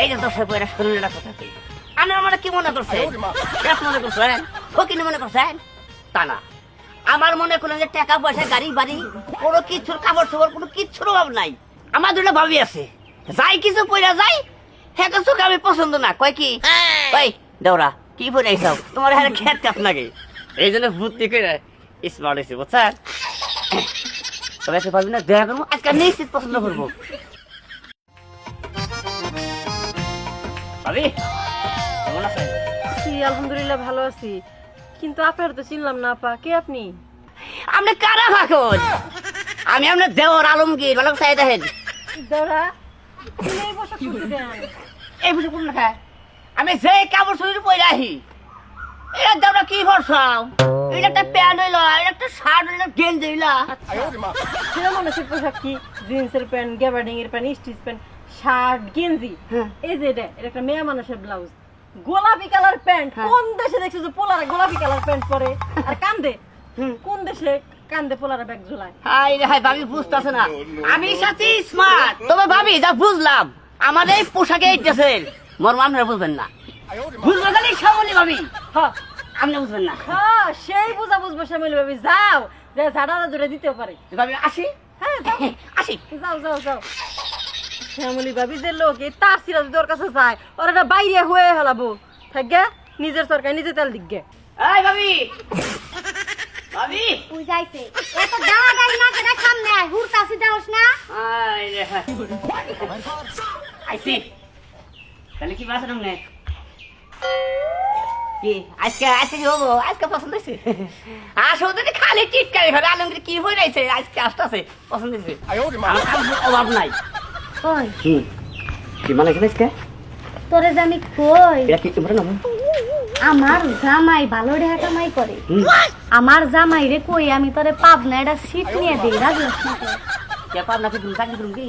এই যে দশে পয়রা শুনুন না কথা কি আপনার মনে কি মনে করছে কেস মনে করছেন ও কি মনে করছেন তা না আমার মনে করলেন যে টাকা পয়সা গাড়ি বাড়ি কোনো কিছুর কাপড় চোপড় কোনো কিছুর অভাব নাই আমার দুটো ভাবি আছে যাই কিছু পয়রা যাই হ্যাঁ চোখে আমি পছন্দ না কয় কি ওই দেওরা কি পরে এইসব তোমার হ্যাঁ খেত কাপ লাগে এই জন্য বুদ্ধি করে স্মার্ট হয়েছে বুঝছেন তবে এসে পারবি না দেখা করবো আজকে নিশ্চিত পছন্দ করবো ভাবি কেমন আছেন আলহামদুলিল্লাহ ভালো আছি কিন্তু আপনার তো চিনলাম না আপা কে আপনি আপনি কারা ভাখন আমি আপনার দেওর আলমগীর ভালো চাই দেখেন দরা তুমি এই পোশাক পরতে দেন এই বুঝে কোন না আমি যে কাপড় চুরি পরে আহি এটা দেওরা কি করছাও এটা একটা প্যান্ট হইলো এটা একটা শার্ট হইলো গেঞ্জি হইলা ছেলে মানুষের পোশাক কি জিন্সের প্যান্ট গ্যাবার্ডিং এর প্যান্ট স্টিচ প্যান্ট শার্ট গেঞ্জি এই যে এটা একটা মেয়ে মানুষের ব্লাউজ গোলাপি কালার প্যান্ট কোন দেশে দেখছো যে পোলারা গোলাপি কালার প্যান্ট পরে আর কান্দে কোন দেশে কান্দে পোলারা ব্যাগ ঝুলায় হাই রে হাই ভাবি বুঝতাছ না আমি সাথে স্মার্ট তবে ভাবি যা বুঝলাম আমাদের এই পোশাকে এইতেছেন মর্ম আপনারা বুঝবেন না বুঝবেন খালি সামলি ভাবি হ্যাঁ আপনি বুঝবেন না হ্যাঁ সেই বুঝা বুঝবো শ্যামলি ভাবি যাও যে ঝাড়া জোরে দিতেও পারে ভাবি আসি হ্যাঁ যাও আসি যাও যাও যাও শ্যামলি ভাবি যে লোক এই তার সিরা যদি ওর কাছে যায় ওর একটা বাইরে হয়ে হেলাবো থাকবে নিজের সরকার নিজে তেল দিকে এই ভাবি ভাবি বুঝাইছে এত দাওয়া গাড়ি না কেন সামনে আয় হুরতাছি দাওস না হাই রে হাই আইসি তাহলে কি বাসা রং নেই কি আজকে কি হবো আজকে পছন্দ হয়েছে আসো তো খালি টিটকারি ভাবে আলমগীর কি হয়ে রয়েছে আজকে আসতেছে পছন্দ হয়েছে আমার অভাব নাই কই কি মানে আজকে তোরে জানি কই এটা কি তোমরা না আমার জামাই ভালো রেহা কামাই করে আমার জামাই রে কই আমি তোরে পাবনা এটা সিট নিয়ে দেই রাজি হস না তো? কে পার না তুমি চাকরি করুন কি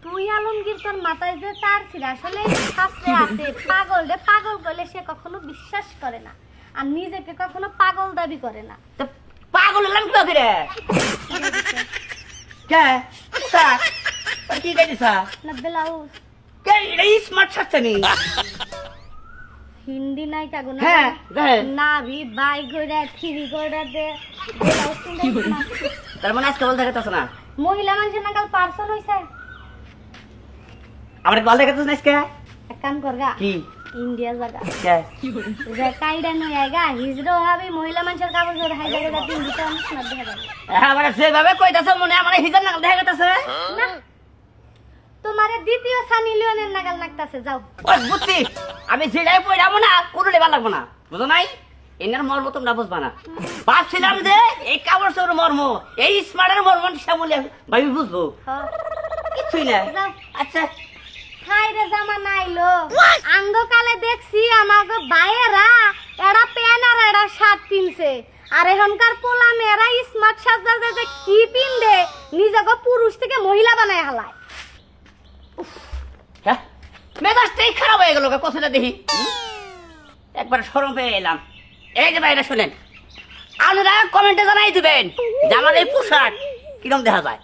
তুই আলমগীর তোর মাথায় যে তার ছিল আসলে শাস্ত্রে আছে পাগল রে পাগল করলে সে কখনো বিশ্বাস করে না আর নিজেকে কখনো পাগল দাবি করে না তো পাগল হলাম কি করে কে স্যার কি দেখিসা না ব্লাউজ কে এই স্মার্ট ছাড়ছে নি হিন্দি নাই কাগো না হ্যাঁ দেখেন নাভি বাই গইরা থিরি গইরা দে ব্লাউজ কিনতে না তার মানে আজকে বল দেখাতেছ না মহিলা মানুষের নাকাল পার্সন হইছে আমার বল দেখাতেছ না আজকে এক কাম করগা কি ইন্ডিয়া জায়গা কে যে কাইডা নই আইগা হিজরো হবে মহিলা মানুষের কাপড় জোর হাই জায়গা তিন দিতে অনেক না দেখা যাবে আমার যেভাবে কইতাছ মনে আমার হিজার নাগাল দেখাতেছে না তোমারে দ্বিতীয় সানি লিওনের নাগাল নাকতাছে যাও ওই বুঝছি আমি যেটাই পড়াবো না কোনো লেবার লাগবো না বুঝো নাই এনার মর্ম তোমরা বুঝবা না ভাবছিলাম যে এই কাপড় চোর মর্ম এই স্মার্টের মর্ম শ্যামলি ভাবি বুঝবো হ্যাঁ কিছুই না যাও আচ্ছা হাইরে জামানা আইলো আঙ্গকালে দেখছি আমাগো বাইয়েরা এরা প্যান্ট আর এরা শার্ট পিনছে আর এখনকার পোলা মেয়েরা স্মার্ট সাজদার যে কি পিনদে নিজেকে পুরুষ থেকে মহিলা বানায় হালায় হ্যাঁ মেজাজটাই খারাপ হয়ে গেল কথাটা দেখি একবার সরম পেয়ে এলাম এই যে ভাইরা শোনেন আপনারা কমেন্টে জানাই দিবেন যে আমার এই পোশাক কিরম দেখা যায়